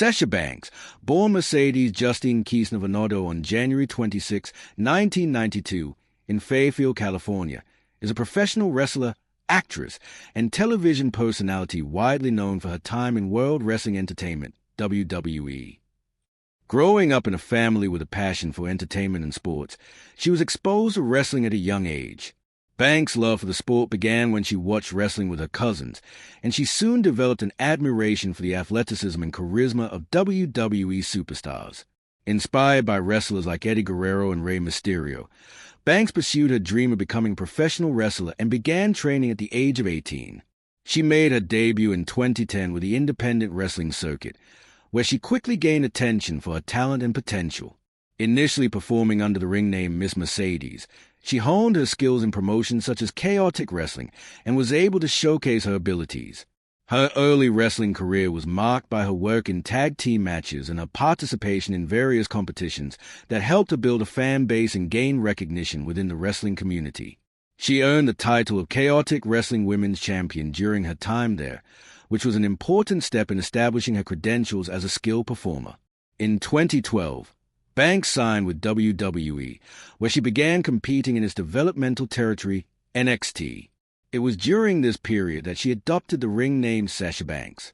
Sasha Banks, born Mercedes Justine Keesner-Vanotto on January 26, 1992, in Fairfield, California, is a professional wrestler, actress, and television personality widely known for her time in World Wrestling Entertainment, WWE. Growing up in a family with a passion for entertainment and sports, she was exposed to wrestling at a young age. Banks' love for the sport began when she watched wrestling with her cousins, and she soon developed an admiration for the athleticism and charisma of WWE superstars. Inspired by wrestlers like Eddie Guerrero and Rey Mysterio, Banks pursued her dream of becoming a professional wrestler and began training at the age of 18. She made her debut in 2010 with the independent wrestling circuit, where she quickly gained attention for her talent and potential. Initially performing under the ring name Miss Mercedes, she honed her skills in promotions such as chaotic wrestling and was able to showcase her abilities. Her early wrestling career was marked by her work in tag team matches and her participation in various competitions that helped her build a fan base and gain recognition within the wrestling community. She earned the title of Chaotic Wrestling Women's Champion during her time there, which was an important step in establishing her credentials as a skilled performer. In 2012, Banks signed with WWE, where she began competing in its developmental territory, NXT. It was during this period that she adopted the ring name Sasha Banks.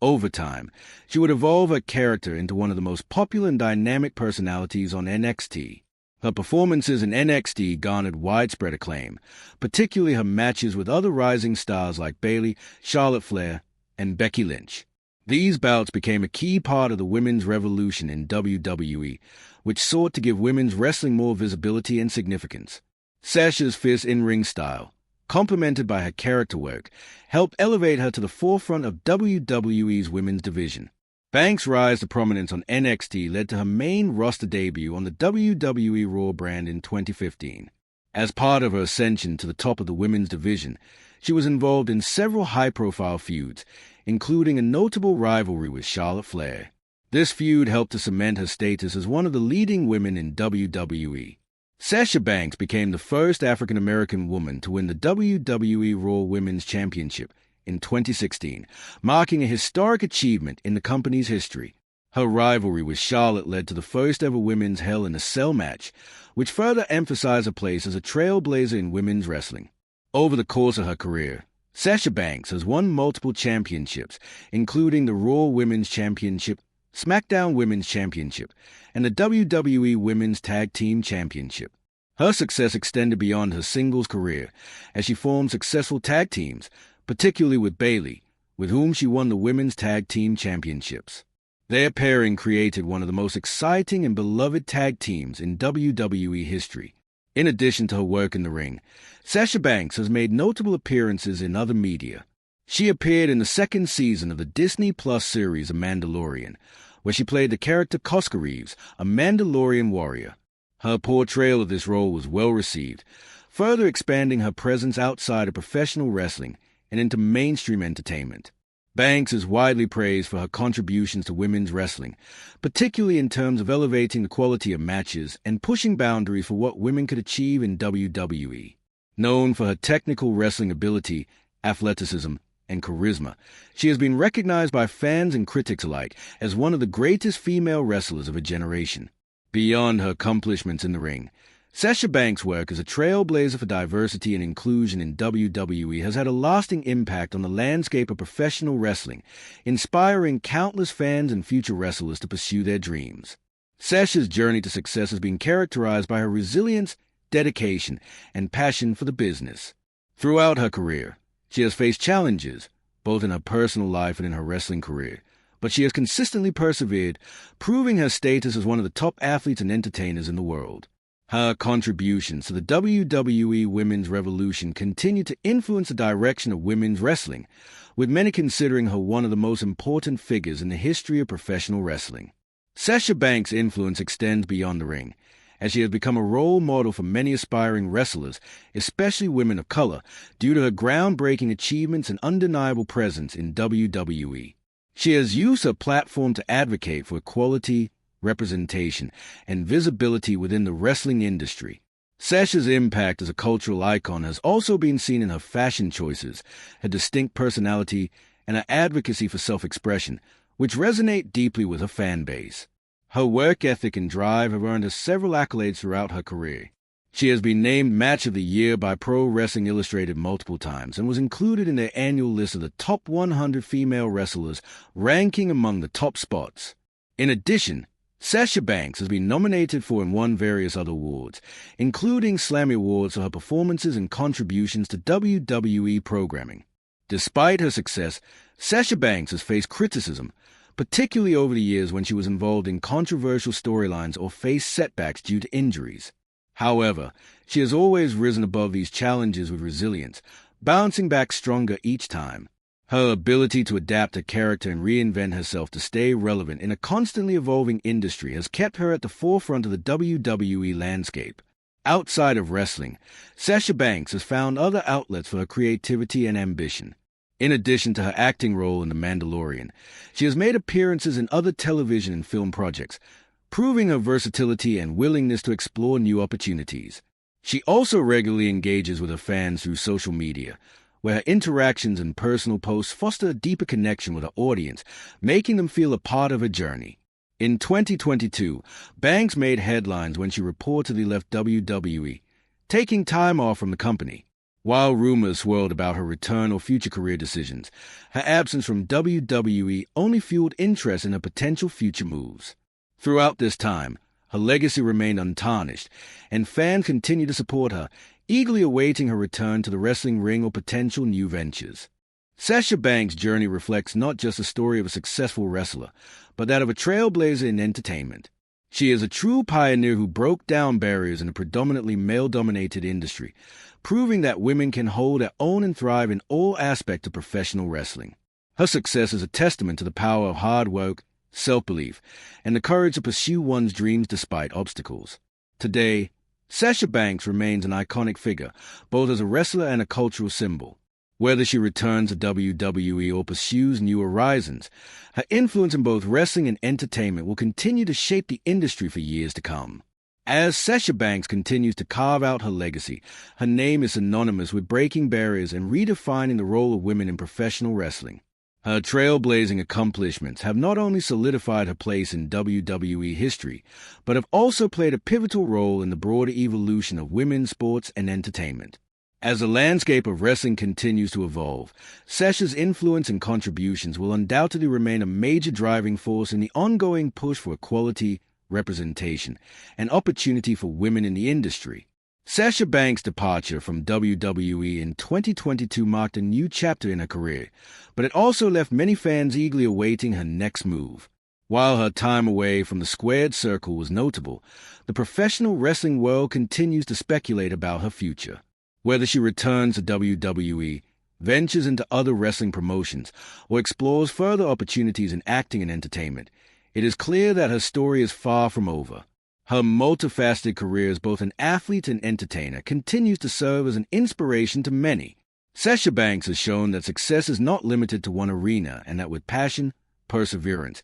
Over time, she would evolve her character into one of the most popular and dynamic personalities on NXT. Her performances in NXT garnered widespread acclaim, particularly her matches with other rising stars like Bayley, Charlotte Flair, and Becky Lynch. These bouts became a key part of the women's revolution in WWE, which sought to give women's wrestling more visibility and significance. Sasha's fierce in-ring style, complemented by her character work, helped elevate her to the forefront of WWE's women's division. Banks' rise to prominence on NXT led to her main roster debut on the WWE Raw brand in 2015. As part of her ascension to the top of the women's division, she was involved in several high-profile feuds, including a notable rivalry with Charlotte Flair. This feud helped to cement her status as one of the leading women in WWE. Sasha Banks became the first African-American woman to win the WWE Raw Women's Championship in 2016, marking a historic achievement in the company's history. Her rivalry with Charlotte led to the first-ever women's Hell in a Cell match, which further emphasized her place as a trailblazer in women's wrestling. Over the course of her career, Sasha Banks has won multiple championships, including the Raw Women's Championship, SmackDown Women's Championship, and the WWE Women's Tag Team Championship. Her success extended beyond her singles career, as she formed successful tag teams, particularly with Bayley, with whom she won the Women's Tag Team Championships. Their pairing created one of the most exciting and beloved tag teams in WWE history. In addition to her work in the ring, Sasha Banks has made notable appearances in other media. She appeared in the second season of the Disney Plus series A Mandalorian, where she played the character Koska Reeves, a Mandalorian warrior. Her portrayal of this role was well received, further expanding her presence outside of professional wrestling and into mainstream entertainment. Banks is widely praised for her contributions to women's wrestling, particularly in terms of elevating the quality of matches and pushing boundaries for what women could achieve in WWE. Known for her technical wrestling ability, athleticism, and charisma, she has been recognized by fans and critics alike as one of the greatest female wrestlers of a generation. Beyond her accomplishments in the ring, Sasha Banks' work as a trailblazer for diversity and inclusion in WWE has had a lasting impact on the landscape of professional wrestling, inspiring countless fans and future wrestlers to pursue their dreams. Sasha's journey to success has been characterized by her resilience, dedication, and passion for the business. Throughout her career, she has faced challenges, both in her personal life and in her wrestling career, but she has consistently persevered, proving her status as one of the top athletes and entertainers in the world. Her contributions to the WWE Women's Revolution continue to influence the direction of women's wrestling, with many considering her one of the most important figures in the history of professional wrestling. Sasha Banks' influence extends beyond the ring, as she has become a role model for many aspiring wrestlers, especially women of color, due to her groundbreaking achievements and undeniable presence in WWE. She has used her platform to advocate for equality, representation, and visibility within the wrestling industry. Sasha's impact as a cultural icon has also been seen in her fashion choices, her distinct personality, and her advocacy for self-expression, which resonate deeply with her fan base. Her work ethic and drive have earned her several accolades throughout her career. She has been named Match of the Year by Pro Wrestling Illustrated multiple times and was included in their annual list of the top 100 female wrestlers, ranking among the top spots. In addition, Sasha Banks has been nominated for and won various other awards, including Slammy Awards for her performances and contributions to WWE programming. Despite her success, Sasha Banks has faced criticism, particularly over the years when she was involved in controversial storylines or faced setbacks due to injuries. However, she has always risen above these challenges with resilience, bouncing back stronger each time. Her ability to adapt her character and reinvent herself to stay relevant in a constantly evolving industry has kept her at the forefront of the WWE landscape. Outside of wrestling, Sasha Banks has found other outlets for her creativity and ambition. In addition to her acting role in The Mandalorian, she has made appearances in other television and film projects, proving her versatility and willingness to explore new opportunities. She also regularly engages with her fans through social media, where her interactions and personal posts foster a deeper connection with her audience, making them feel a part of her journey. In 2022, Banks made headlines when she reportedly left WWE, taking time off from the company. While rumors swirled about her return or future career decisions, her absence from WWE only fueled interest in her potential future moves. Throughout this time, her legacy remained untarnished, and fans continued to support her, eagerly awaiting her return to the wrestling ring or potential new ventures. Sasha Banks' journey reflects not just the story of a successful wrestler, but that of a trailblazer in entertainment. She is a true pioneer who broke down barriers in a predominantly male-dominated industry, proving that women can hold their own and thrive in all aspects of professional wrestling. Her success is a testament to the power of hard work, self-belief, and the courage to pursue one's dreams despite obstacles. Today, Sasha Banks remains an iconic figure, both as a wrestler and a cultural symbol. Whether she returns to WWE or pursues new horizons, her influence in both wrestling and entertainment will continue to shape the industry for years to come. As Sasha Banks continues to carve out her legacy, her name is synonymous with breaking barriers and redefining the role of women in professional wrestling. Her trailblazing accomplishments have not only solidified her place in WWE history, but have also played a pivotal role in the broader evolution of women's sports and entertainment. As the landscape of wrestling continues to evolve, Sasha's influence and contributions will undoubtedly remain a major driving force in the ongoing push for equality, representation, and opportunity for women in the industry. Sasha Banks' departure from WWE in 2022 marked a new chapter in her career, but it also left many fans eagerly awaiting her next move. While her time away from the squared circle was notable, the professional wrestling world continues to speculate about her future. Whether she returns to WWE, ventures into other wrestling promotions, or explores further opportunities in acting and entertainment, it is clear that her story is far from over. Her multifaceted career as both an athlete and entertainer continues to serve as an inspiration to many. Sasha Banks has shown that success is not limited to one arena and that with passion, perseverance,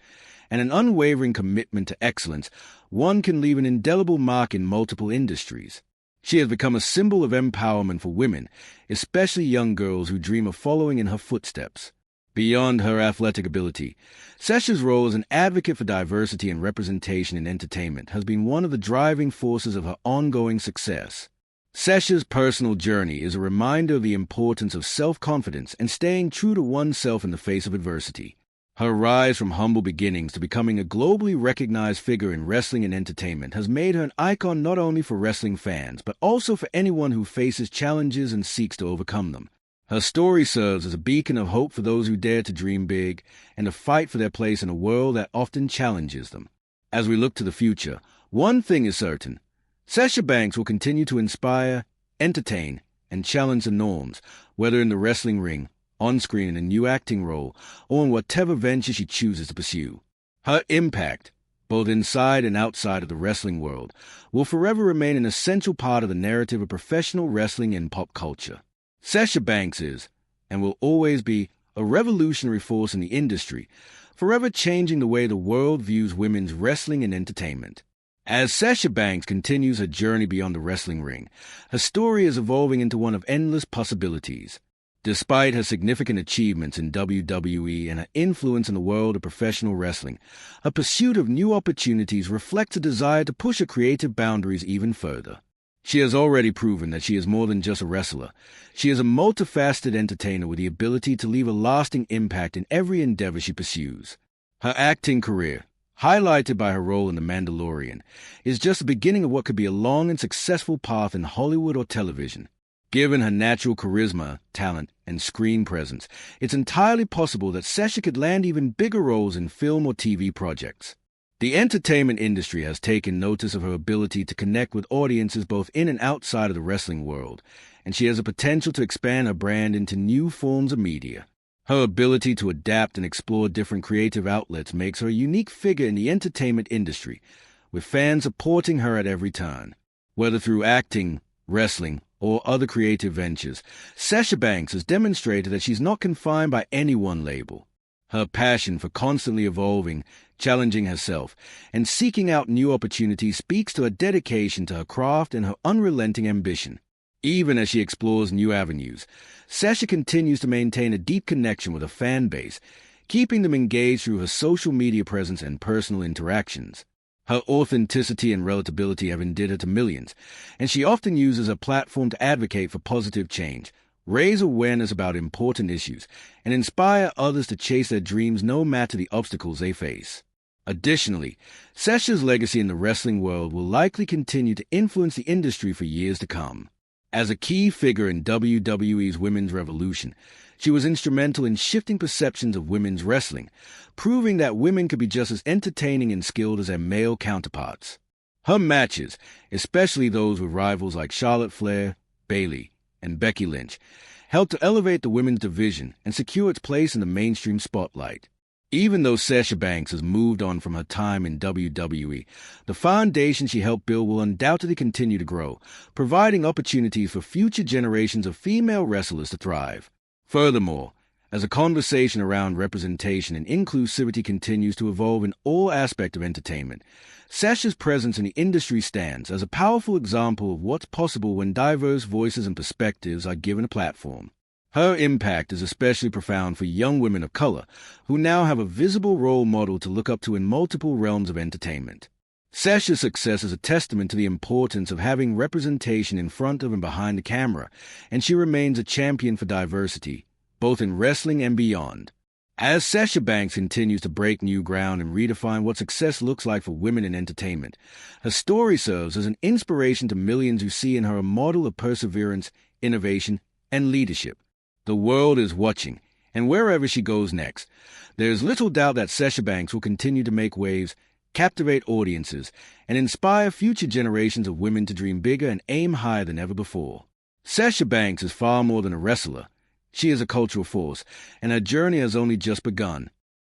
and an unwavering commitment to excellence, one can leave an indelible mark in multiple industries. She has become a symbol of empowerment for women, especially young girls who dream of following in her footsteps. Beyond her athletic ability, Sasha's role as an advocate for diversity and representation in entertainment has been one of the driving forces of her ongoing success. Sasha's personal journey is a reminder of the importance of self-confidence and staying true to oneself in the face of adversity. Her rise from humble beginnings to becoming a globally recognized figure in wrestling and entertainment has made her an icon not only for wrestling fans, but also for anyone who faces challenges and seeks to overcome them. Her story serves as a beacon of hope for those who dare to dream big and to fight for their place in a world that often challenges them. As we look to the future, one thing is certain. Sasha Banks will continue to inspire, entertain, and challenge the norms, whether in the wrestling ring, on-screen in a new acting role, or in whatever venture she chooses to pursue. Her impact, both inside and outside of the wrestling world, will forever remain an essential part of the narrative of professional wrestling and pop culture. Sasha Banks is, and will always be, a revolutionary force in the industry, forever changing the way the world views women's wrestling and entertainment. As Sasha Banks continues her journey beyond the wrestling ring, her story is evolving into one of endless possibilities. Despite her significant achievements in WWE and her influence in the world of professional wrestling, her pursuit of new opportunities reflects a desire to push her creative boundaries even further. She has already proven that she is more than just a wrestler. She is a multifaceted entertainer with the ability to leave a lasting impact in every endeavor she pursues. Her acting career, highlighted by her role in The Mandalorian, is just the beginning of what could be a long and successful path in Hollywood or television. Given her natural charisma, talent, and screen presence, it's entirely possible that Sasha could land even bigger roles in film or TV projects. The entertainment industry has taken notice of her ability to connect with audiences both in and outside of the wrestling world, and she has the potential to expand her brand into new forms of media. Her ability to adapt and explore different creative outlets makes her a unique figure in the entertainment industry, with fans supporting her at every turn. Whether through acting, wrestling, or other creative ventures, Sasha Banks has demonstrated that she's not confined by any one label. Her passion for constantly evolving, challenging herself, and seeking out new opportunities speaks to her dedication to her craft and her unrelenting ambition. Even as she explores new avenues, Sasha continues to maintain a deep connection with her fan base, keeping them engaged through her social media presence and personal interactions. Her authenticity and relatability have endeared her to millions, and she often uses her platform to advocate for positive change, raise awareness about important issues, and inspire others to chase their dreams no matter the obstacles they face. Additionally, Sasha's legacy in the wrestling world will likely continue to influence the industry for years to come. As a key figure in WWE's women's revolution, she was instrumental in shifting perceptions of women's wrestling, proving that women could be just as entertaining and skilled as their male counterparts. Her matches, especially those with rivals like Charlotte Flair, Bayley, and Becky Lynch, helped to elevate the women's division and secure its place in the mainstream spotlight. Even though Sasha Banks has moved on from her time in WWE, the foundation she helped build will undoubtedly continue to grow, providing opportunities for future generations of female wrestlers to thrive. Furthermore, as the conversation around representation and inclusivity continues to evolve in all aspects of entertainment, Sasha's presence in the industry stands as a powerful example of what's possible when diverse voices and perspectives are given a platform. Her impact is especially profound for young women of color, who now have a visible role model to look up to in multiple realms of entertainment. Sasha's success is a testament to the importance of having representation in front of and behind the camera, and she remains a champion for diversity, both in wrestling and beyond. As Sasha Banks continues to break new ground and redefine what success looks like for women in entertainment, her story serves as an inspiration to millions who see in her a model of perseverance, innovation, and leadership. The world is watching, and wherever she goes next, there is little doubt that Sasha Banks will continue to make waves, captivate audiences, and inspire future generations of women to dream bigger and aim higher than ever before. Sasha Banks is far more than a wrestler. She is a cultural force, and her journey has only just begun.